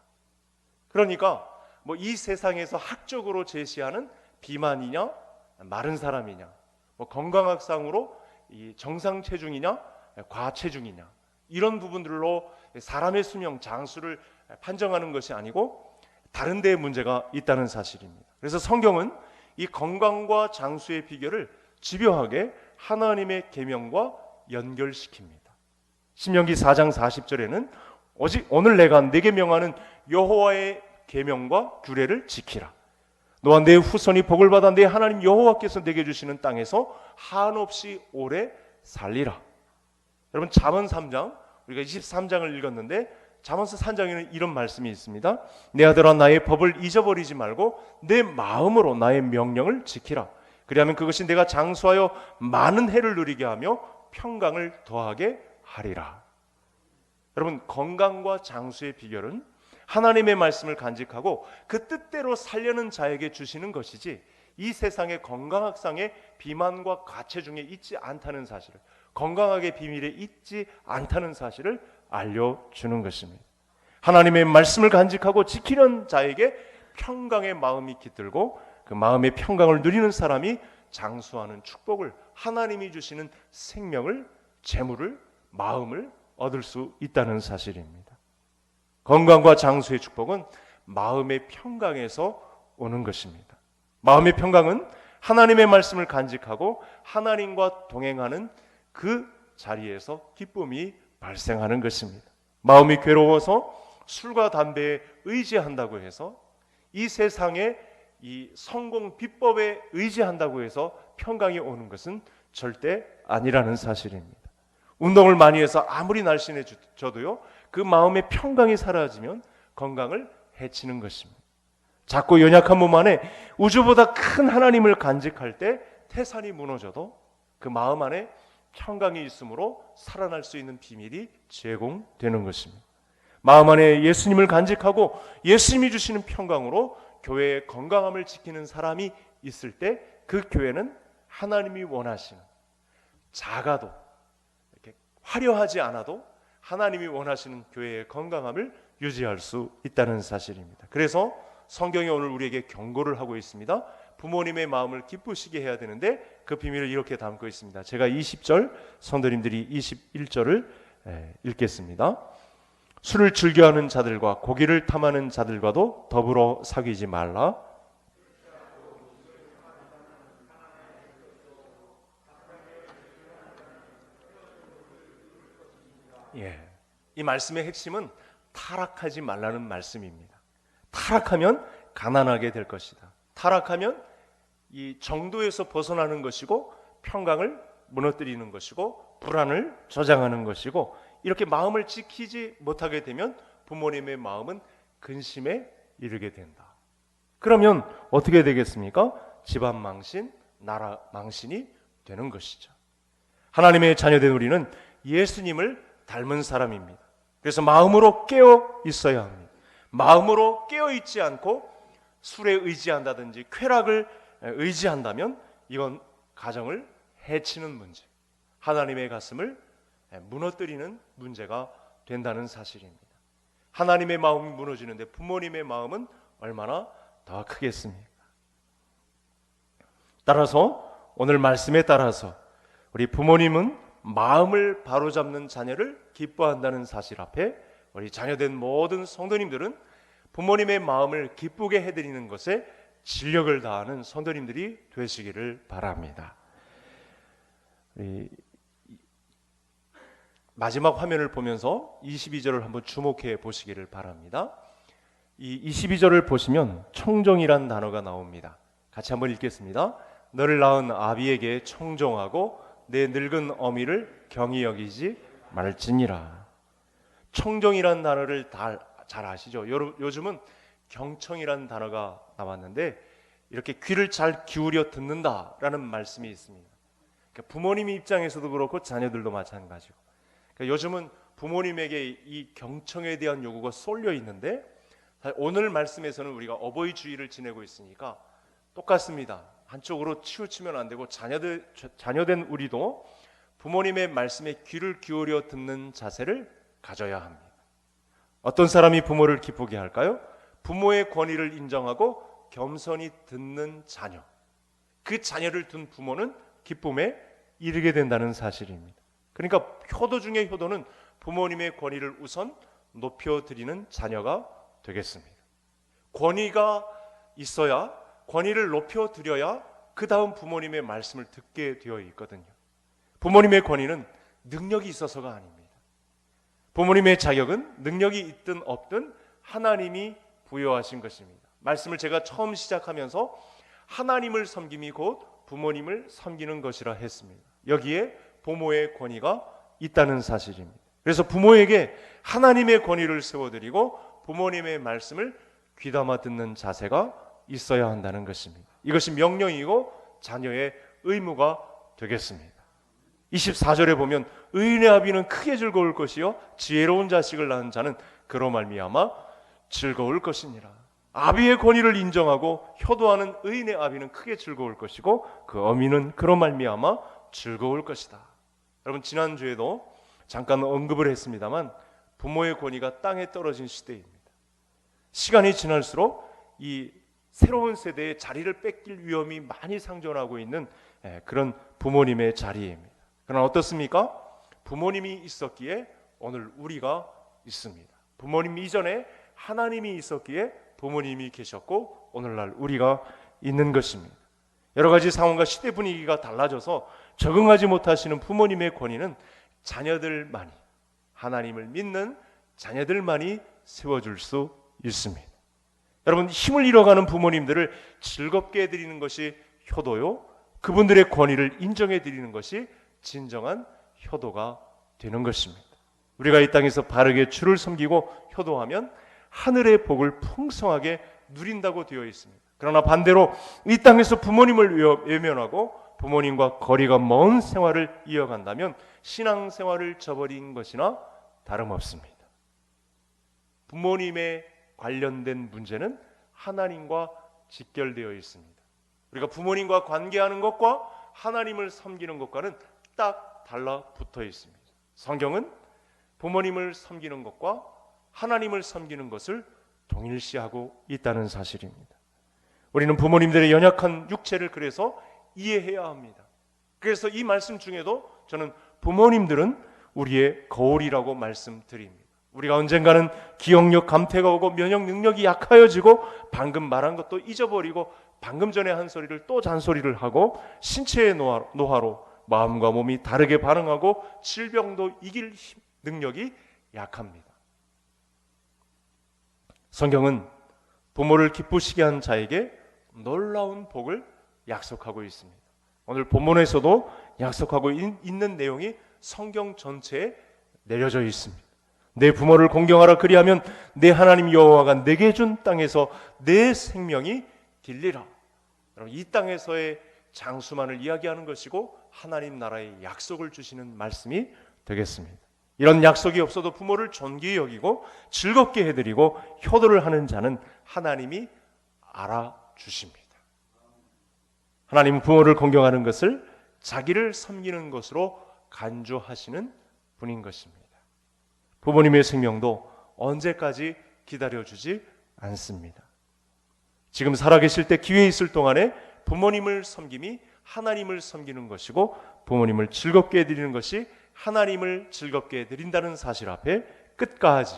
그러니까 뭐 이 세상에서 학적으로 제시하는 비만이냐 마른 사람이냐, 뭐 건강학상으로 이 정상 체중이냐 과체중이냐, 이런 부분들로 사람의 수명 장수를 판정하는 것이 아니고 다른 데에 문제가 있다는 사실입니다. 그래서 성경은 이 건강과 장수의 비결을 집요하게 하나님의 계명과 연결시킵니다. 신명기 4장 40절에는 오직 오늘 내가 네게 명하는 여호와의 계명과 규례를 지키라. 너와 내 후손이 복을 받아 내 하나님 여호와께서 내게 주시는 땅에서 한없이 오래 살리라. 여러분, 잠언 3장, 우리가 23장을 읽었는데 잠언서 3장에는 이런 말씀이 있습니다. 내 아들아, 나의 법을 잊어버리지 말고 내 마음으로 나의 명령을 지키라. 그리하면 그것이 내가 장수하여 많은 해를 누리게 하며 평강을 더하게 하리라. 여러분, 건강과 장수의 비결은 하나님의 말씀을 간직하고 그 뜻대로 살려는 자에게 주시는 것이지, 이 세상의 건강학상의 비만과 과체중에 있지 않다는 사실을, 건강학의 비밀에 있지 않다는 사실을 알려주는 것입니다. 하나님의 말씀을 간직하고 지키는 자에게 평강의 마음이 깃들고 그 마음의 평강을 누리는 사람이 장수하는 축복을, 하나님이 주시는 생명을, 재물을, 마음을 얻을 수 있다는 사실입니다. 건강과 장수의 축복은 마음의 평강에서 오는 것입니다. 마음의 평강은 하나님의 말씀을 간직하고 하나님과 동행하는 그 자리에서 기쁨이 발생하는 것입니다. 마음이 괴로워서 술과 담배에 의지한다고 해서, 이 세상의 이 성공 비법에 의지한다고 해서 평강이 오는 것은 절대 아니라는 사실입니다. 운동을 많이 해서 아무리 날씬해져도요, 그 마음의 평강이 사라지면 건강을 해치는 것입니다. 작고 연약한 몸 안에 우주보다 큰 하나님을 간직할 때 태산이 무너져도 그 마음 안에 평강이 있으므로 살아날 수 있는 비밀이 제공되는 것입니다. 마음 안에 예수님을 간직하고 예수님이 주시는 평강으로 교회의 건강함을 지키는 사람이 있을 때 그 교회는 하나님이 원하시는, 작아도 이렇게 화려하지 않아도 하나님이 원하시는 교회의 건강함을 유지할 수 있다는 사실입니다. 그래서 성경이 오늘 우리에게 경고를 하고 있습니다. 부모님의 마음을 기쁘시게 해야 되는데 그 비밀을 이렇게 담고 있습니다. 제가 20절, 성도님들이 21절을 읽겠습니다. 술을 즐겨하는 자들과 고기를 탐하는 자들과도 더불어 사귀지 말라. 이 말씀의 핵심은 타락하지 말라는 말씀입니다. 타락하면 가난하게 될 것이다. 타락하면 이 정도에서 벗어나는 것이고 평강을 무너뜨리는 것이고 불안을 저장하는 것이고, 이렇게 마음을 지키지 못하게 되면 부모님의 마음은 근심에 이르게 된다. 그러면 어떻게 되겠습니까? 집안 망신, 나라 망신이 되는 것이죠. 하나님의 자녀된 우리는 예수님을 닮은 사람입니다. 그래서 마음으로 깨어 있어야 합니다. 마음으로 깨어 있지 않고 술에 의지한다든지 쾌락을 의지한다면 이건 가정을 해치는 문제, 하나님의 가슴을 무너뜨리는 문제가 된다는 사실입니다. 하나님의 마음이 무너지는데 부모님의 마음은 얼마나 더 크겠습니까? 따라서 오늘 말씀에 따라서 우리 부모님은 마음을 바로잡는 자녀를 기뻐한다는 사실 앞에 우리 자녀된 모든 성도님들은 부모님의 마음을 기쁘게 해드리는 것에 진력을 다하는 성도님들이 되시기를 바랍니다. 마지막 화면을 보면서 22절을 한번 주목해 보시기를 바랍니다. 이 22절을 보시면 청종이란 단어가 나옵니다. 같이 한번 읽겠습니다. 너를 낳은 아비에게 청종하고 내 늙은 어미를 경히 여기지 말지니라. 청종이란 단어를 잘 아시죠? 요즘은 경청이란 단어가 나왔는데 이렇게 귀를 잘 기울여 듣는다라는 말씀이 있습니다. 그러니까 부모님 입장에서도 그렇고 자녀들도 마찬가지고, 그러니까 요즘은 부모님에게 이 경청에 대한 요구가 쏠려 있는데, 오늘 말씀에서는 우리가 어버이 주일을 지내고 있으니까 똑같습니다. 한쪽으로 치우치면 안 되고 자녀된 우리도 부모님의 말씀에 귀를 기울여 듣는 자세를 가져야 합니다. 어떤 사람이 부모를 기쁘게 할까요? 부모의 권위를 인정하고 겸손히 듣는 자녀, 그 자녀를 둔 부모는 기쁨에 이르게 된다는 사실입니다. 그러니까 효도 중에 효도는 부모님의 권위를 우선 높여드리는 자녀가 되겠습니다. 권위가 있어야, 권위를 높여드려야 그 다음 부모님의 말씀을 듣게 되어 있거든요. 부모님의 권위는 능력이 있어서가 아닙니다. 부모님의 자격은 능력이 있든 없든 하나님이 부여하신 것입니다. 말씀을 제가 처음 시작하면서 하나님을 섬김이 곧 부모님을 섬기는 것이라 했습니다. 여기에 부모의 권위가 있다는 사실입니다. 그래서 부모에게 하나님의 권위를 세워드리고 부모님의 말씀을 귀담아 듣는 자세가 있어야 한다는 것입니다. 이것이 명령이고 자녀의 의무가 되겠습니다. 24절에 보면 의인의 아비는 크게 즐거울 것이요 지혜로운 자식을 낳은 자는 그로 말미암아 즐거울 것이니라. 아비의 권위를 인정하고 효도하는 의인의 아비는 크게 즐거울 것이고 그 어미는 그로 말미암아 즐거울 것이다. 여러분, 지난주에도 잠깐 언급을 했습니다만 부모의 권위가 땅에 떨어진 시대입니다. 시간이 지날수록 이 새로운 세대의 자리를 뺏길 위험이 많이 상존하고 있는 그런 부모님의 자리입니다. 그러나 어떻습니까? 부모님이 있었기에 오늘 우리가 있습니다. 부모님 이전에 하나님이 있었기에 부모님이 계셨고 오늘날 우리가 있는 것입니다. 여러 가지 상황과 시대 분위기가 달라져서 적응하지 못하시는 부모님의 권위는 자녀들만이, 하나님을 믿는 자녀들만이 세워줄 수 있습니다. 여러분, 힘을 잃어가는 부모님들을 즐겁게 해드리는 것이 효도요, 그분들의 권위를 인정해 드리는 것이 진정한 효도가 되는 것입니다. 우리가 이 땅에서 바르게 주를 섬기고 효도하면 하늘의 복을 풍성하게 누린다고 되어 있습니다. 그러나 반대로 이 땅에서 부모님을 외면하고 부모님과 거리가 먼 생활을 이어간다면 신앙생활을 저버린 것이나 다름없습니다. 부모님에 관련된 문제는 하나님과 직결되어 있습니다. 우리가 부모님과 관계하는 것과 하나님을 섬기는 것과는 딱 달라붙어 있습니다. 성경은 부모님을 섬기는 것과 하나님을 섬기는 것을 동일시하고 있다는 사실입니다. 우리는 부모님들의 연약한 육체를 그래서 이해해야 합니다. 그래서 이 말씀 중에도 저는 부모님들은 우리의 거울이라고 말씀드립니다. 우리가 언젠가는 기억력 감퇴가 오고 면역 능력이 약하여지고 방금 말한 것도 잊어버리고 방금 전에 한 소리를 또 잔소리를 하고 신체의 노화로 마음과 몸이 다르게 반응하고 질병도 이길 능력이 약합니다. 성경은 부모를 기쁘시게 한 자에게 놀라운 복을 약속하고 있습니다. 오늘 본문에서도 약속하고 있는 내용이 성경 전체에 내려져 있습니다. 내 부모를 공경하라, 그리하면 내 하나님 여호와가 내게 준 땅에서 내 생명이 길리라. 이 땅에서의 장수만을 이야기하는 것이고 하나님 나라의 약속을 주시는 말씀이 되겠습니다. 이런 약속이 없어도 부모를 존귀히 여기고 즐겁게 해드리고 효도를 하는 자는 하나님이 알아주십니다. 하나님은 부모를 공경하는 것을 자기를 섬기는 것으로 간주하시는 분인 것입니다. 부모님의 생명도 언제까지 기다려주지 않습니다. 지금 살아계실 때 기회 있을 동안에 부모님을 섬김이 하나님을 섬기는 것이고 부모님을 즐겁게 해드리는 것이 하나님을 즐겁게 해드린다는 사실 앞에 끝까지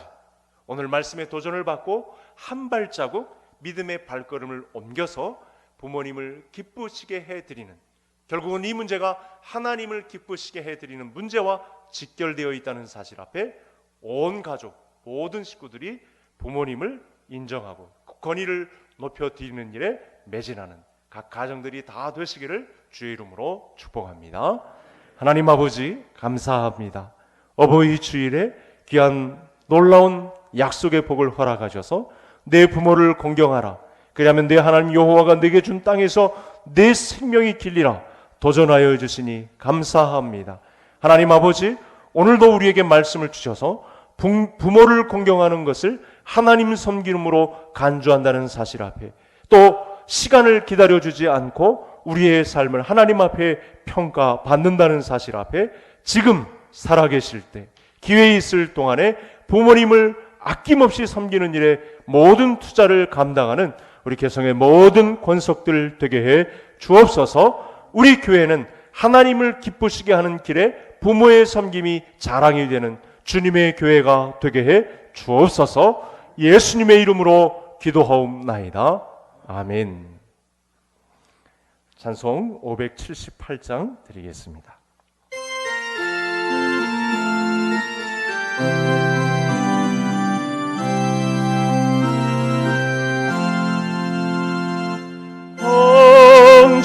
오늘 말씀에 도전을 받고 한 발자국 믿음의 발걸음을 옮겨서 부모님을 기쁘시게 해드리는, 결국은 이 문제가 하나님을 기쁘시게 해드리는 문제와 직결되어 있다는 사실 앞에 온 가족, 모든 식구들이 부모님을 인정하고 권위를 높여드리는 일에 매진하는 각 가정들이 다 되시기를 주의 이름으로 축복합니다. 하나님 아버지, 감사합니다. 어버이 주일에 귀한 놀라운 약속의 복을 허락하셔서 내 부모를 공경하라, 그리하면 내 하나님 여호와가 내게 준 땅에서 내 생명이 길리라 도전하여 주시니 감사합니다. 하나님 아버지, 오늘도 우리에게 말씀을 주셔서 부모를 공경하는 것을 하나님 섬김으로 간주한다는 사실 앞에, 또 시간을 기다려주지 않고 우리의 삶을 하나님 앞에 평가받는다는 사실 앞에 지금 살아계실 때 기회 있을 동안에 부모님을 아낌없이 섬기는 일에 모든 투자를 감당하는 우리 개성의 모든 권속들 되게 해 주옵소서. 우리 교회는 하나님을 기쁘시게 하는 길에 부모의 섬김이 자랑이 되는 주님의 교회가 되게 해 주옵소서. 예수님의 이름으로 기도하옵나이다. 아멘. 찬송 578장 드리겠습니다.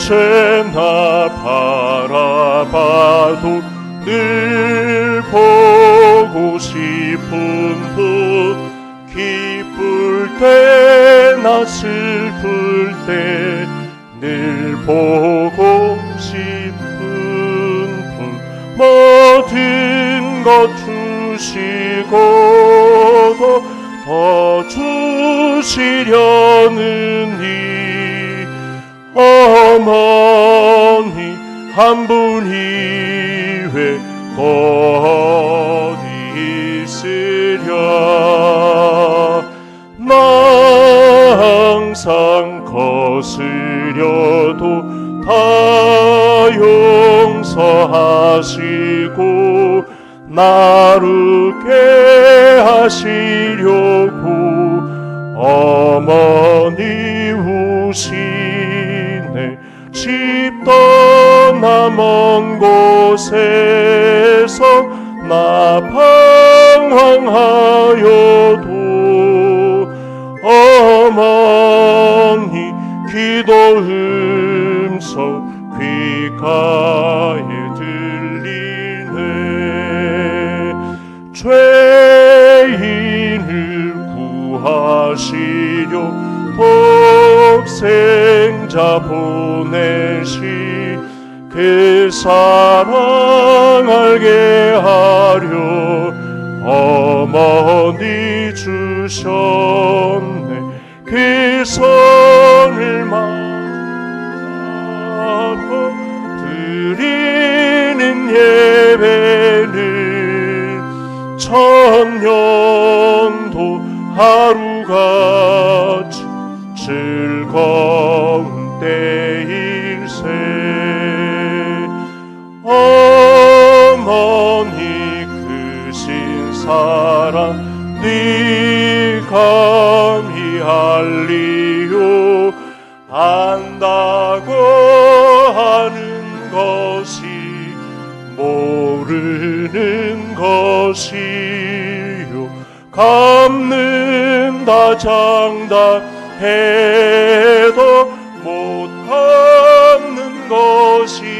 언제나 바라봐도 늘 보고 싶은 분, 기쁠 때나 슬플 때 늘 보고 싶은 분, 모든 것 주시고도 더 주시려는 이 어머니 한 분이 왜 어디 있으랴. 나 항상 거스려도 다 용서하시고 나르게 하시려고 어머니 우시네. 집 떠나 먼 곳에서 나 방황하여도 어머니 기도 음성 귓가에 들리네. 죄인을 구하시려 독생자 보내시 그 사랑 알게 하려 어머니 주셨네. 그 손을 맞잡고 드리는 예배는 천년도 하루같이 즐거운 때일세. 어머니 크신 사랑 네 감히 알리요. 안다고 하는 것이 모르는 것이요. 갚는다 장담해도 못 갚는 것이니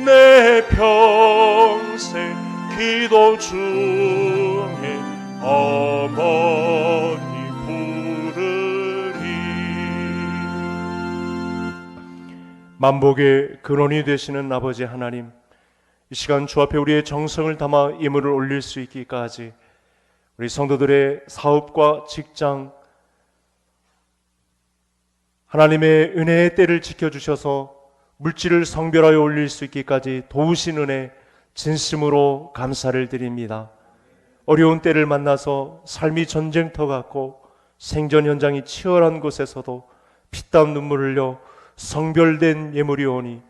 내 평생 기도 중에 어머니 부르리. 만복의 근원이 되시는 아버지 하나님, 이 시간 주 앞에 우리의 정성을 담아 예물을 올릴 수 있기까지 우리 성도들의 사업과 직장, 하나님의 은혜의 때를 지켜주셔서 물질을 성별하여 올릴 수 있기까지 도우신 은혜 진심으로 감사를 드립니다. 어려운 때를 만나서 삶이 전쟁터 같고 생존 현장이 치열한 곳에서도 피땀 눈물 흘려 성별된 예물이 오니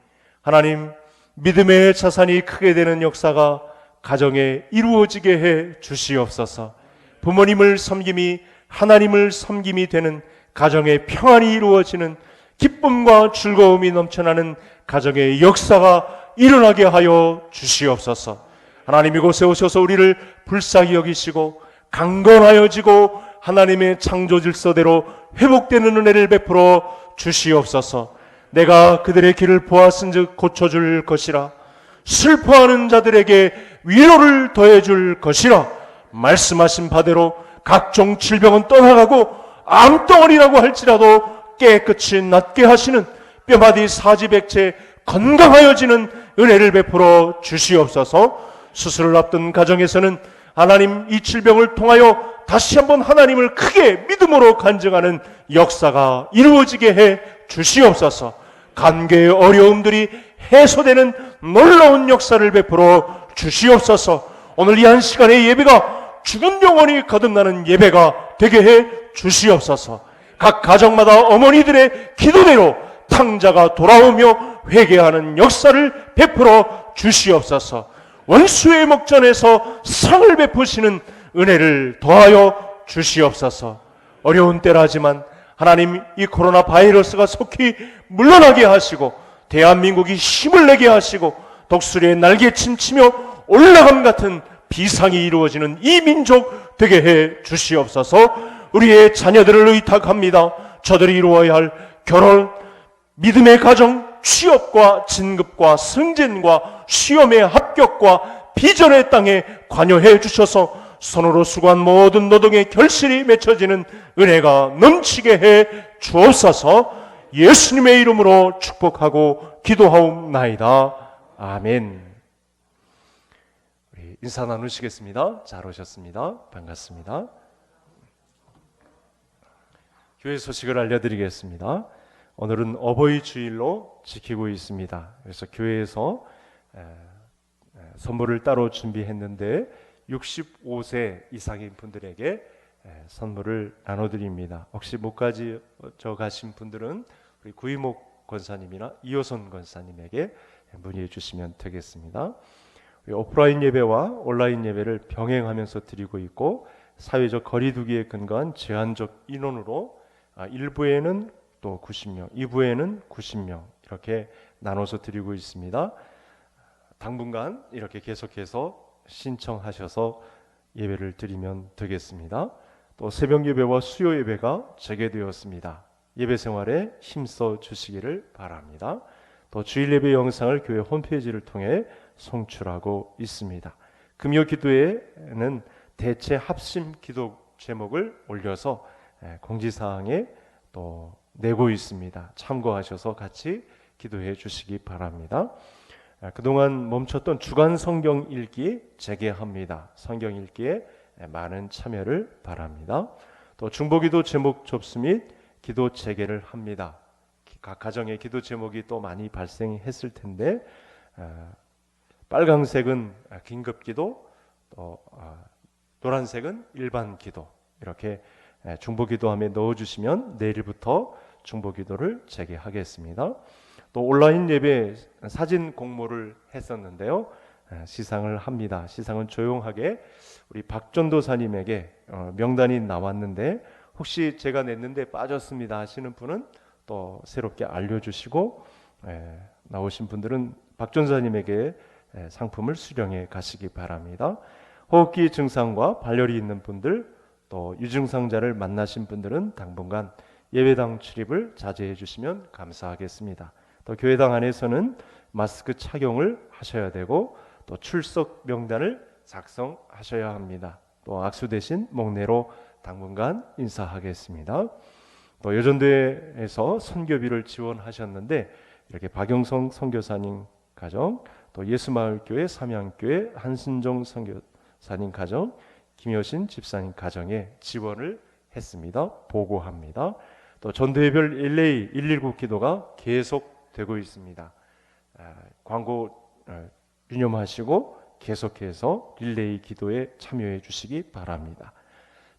하나님, 믿음의 자산이 크게 되는 역사가 가정에 이루어지게 해 주시옵소서. 부모님을 섬김이 하나님을 섬김이 되는 가정의 평안이 이루어지는 기쁨과 즐거움이 넘쳐나는 가정의 역사가 일어나게 하여 주시옵소서. 하나님, 이곳에 오셔서 우리를 불쌍히 여기시고 강건하여지고 하나님의 창조 질서대로 회복되는 은혜를 베풀어 주시옵소서. 내가 그들의 길을 보았은즉 고쳐줄 것이라. 슬퍼하는 자들에게 위로를 더해줄 것이라. 말씀하신 바대로 각종 질병은 떠나가고 암덩어리라고 할지라도 깨끗이 낫게 하시는, 뼈마디 사지백체 건강하여지는 은혜를 베풀어 주시옵소서. 수술을 앞둔 가정에서는 하나님, 이 질병을 통하여 다시 한번 하나님을 크게 믿음으로 간증하는 역사가 이루어지게 해 주시옵소서. 관계의 어려움들이 해소되는 놀라운 역사를 베풀어 주시옵소서. 오늘 이 한 시간의 예배가 죽은 영혼이 거듭나는 예배가 되게 해 주시옵소서. 각 가정마다 어머니들의 기도대로 탕자가 돌아오며 회개하는 역사를 베풀어 주시옵소서. 원수의 목전에서 상을 베푸시는 은혜를 더하여 주시옵소서. 어려운 때라지만 하나님, 이 코로나 바이러스가 속히 물러나게 하시고 대한민국이 힘을 내게 하시고 독수리의 날개침 치며 올라감 같은 비상이 이루어지는 이 민족 되게 해 주시옵소서. 우리의 자녀들을 의탁합니다. 저들이 이루어야 할 결혼, 믿음의 가정, 취업과 진급과 승진과 시험의 합격과 비전의 땅에 관여해 주셔서 손으로 수고한 모든 노동의 결실이 맺혀지는 은혜가 넘치게 해 주옵소서. 예수님의 이름으로 축복하고 기도하옵나이다. 아멘. 우리 인사 나누시겠습니다. 잘 오셨습니다. 반갑습니다. 교회 소식을 알려드리겠습니다. 오늘은 어버이 주일로 지키고 있습니다. 그래서 교회에서 선물을 따로 준비했는데 65세 이상인 분들에게 선물을 나눠드립니다. 혹시 못 가져가신 분들은 우리 구이목 권사님이나 이호선 권사님에게 문의해 주시면 되겠습니다. 오프라인 예배와 온라인 예배를 병행하면서 드리고 있고 사회적 거리두기에 근거한 제한적 인원으로 1부에는 또 90명, 2부에는 90명 이렇게 나눠서 드리고 있습니다. 당분간 이렇게 계속해서 신청하셔서 예배를 드리면 되겠습니다. 또 새벽 예배와 수요 예배가 재개되었습니다. 예배 생활에 힘써 주시기를 바랍니다. 또 주일 예배 영상을 교회 홈페이지를 통해 송출하고 있습니다. 금요 기도회에는 대체 합심 기도 제목을 올려서 공지사항에 또 내고 있습니다. 참고하셔서 같이 기도해 주시기 바랍니다. 그동안 멈췄던 주간 성경 읽기 재개합니다. 성경 읽기에 많은 참여를 바랍니다. 또 중보기도 제목 접수 및 기도 재개를 합니다. 각 가정의 기도 제목이 또 많이 발생했을 텐데 빨강색은 긴급기도, 또 노란색은 일반기도 이렇게 중보기도함에 넣어주시면 내일부터 중보기도를 재개하겠습니다. 또 온라인 예배 사진 공모를 했었는데요. 시상을 합니다. 시상은 조용하게 우리 박전도사님에게 명단이 나왔는데 혹시 제가 냈는데 빠졌습니다 하시는 분은 또 새롭게 알려주시고 나오신 분들은 박전도사님에게 상품을 수령해 가시기 바랍니다. 호흡기 증상과 발열이 있는 분들 또 유증상자를 만나신 분들은 당분간 예배당 출입을 자제해 주시면 감사하겠습니다. 또 교회당 안에서는 마스크 착용을 하셔야 되고 또 출석 명단을 작성하셔야 합니다. 또 악수 대신 목례로 당분간 인사하겠습니다. 또 여전도에서 선교비를 지원하셨는데 이렇게 박영성 선교사님 가정, 또 예수마을교회 삼양교회 한순정 선교사님 가정, 김여신 집사님 가정에 지원을 했습니다. 보고합니다. 또 전도회별 LA 119 기도가 계속되고 있습니다. 광고 유념하시고 계속해서 릴레이 기도에 참여해 주시기 바랍니다.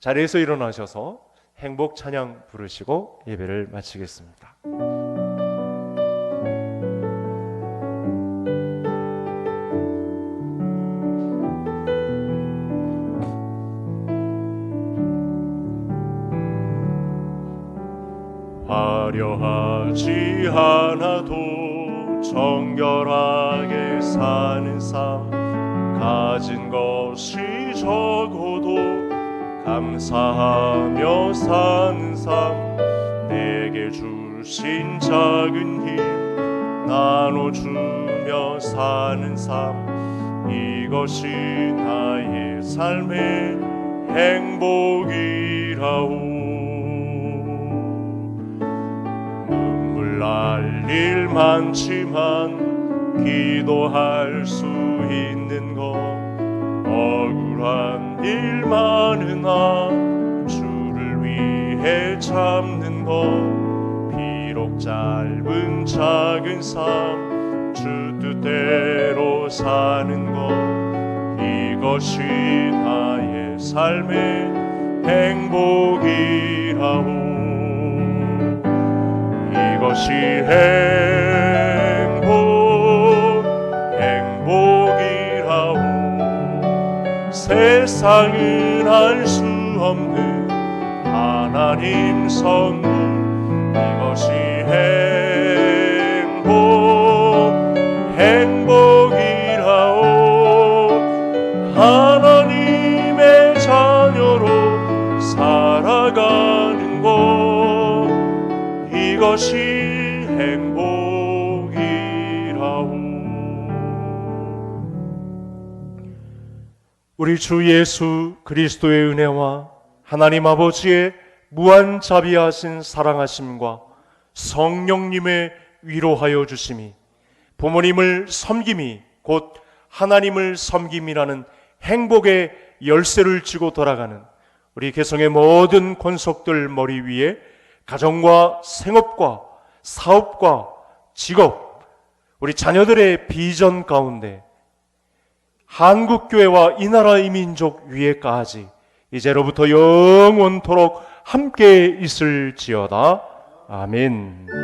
자리에서 일어나셔서 행복 찬양 부르시고 예배를 마치겠습니다. 화려하지 않아도 정결하게 사는 삶, 가진 것이 적어도 감사하며 사는 삶, 내게 주신 작은 힘 나눠주며 사는 삶, 이것이 나의 삶의 행복이라오. 날 일 많지만 기도할 수 있는 것, 억울한 일 많으나 주를 위해 참는 것, 비록 짧은 작은 삶 주 뜻대로 사는 것, 이것이 나의 삶의 행복이라오. 이것이 행복이라오. 세상은 알 수 없는 하나님 선물, 이것이 행복이라오. 하나님의 자녀로 살아가는 것, 이것이 행복. 우리 주 예수 그리스도의 은혜와 하나님 아버지의 무한 자비하신 사랑하심과 성령님의 위로하여 주심이, 부모님을 섬김이 곧 하나님을 섬김이라는 행복의 열쇠를 쥐고 돌아가는 우리 개성의 모든 권속들 머리 위에 가정과 생업과 사업과 직업, 우리 자녀들의 비전 가운데 한국교회와 이 나라 이 민족 위에까지 이제로부터 영원토록 함께 있을지어다. 아멘.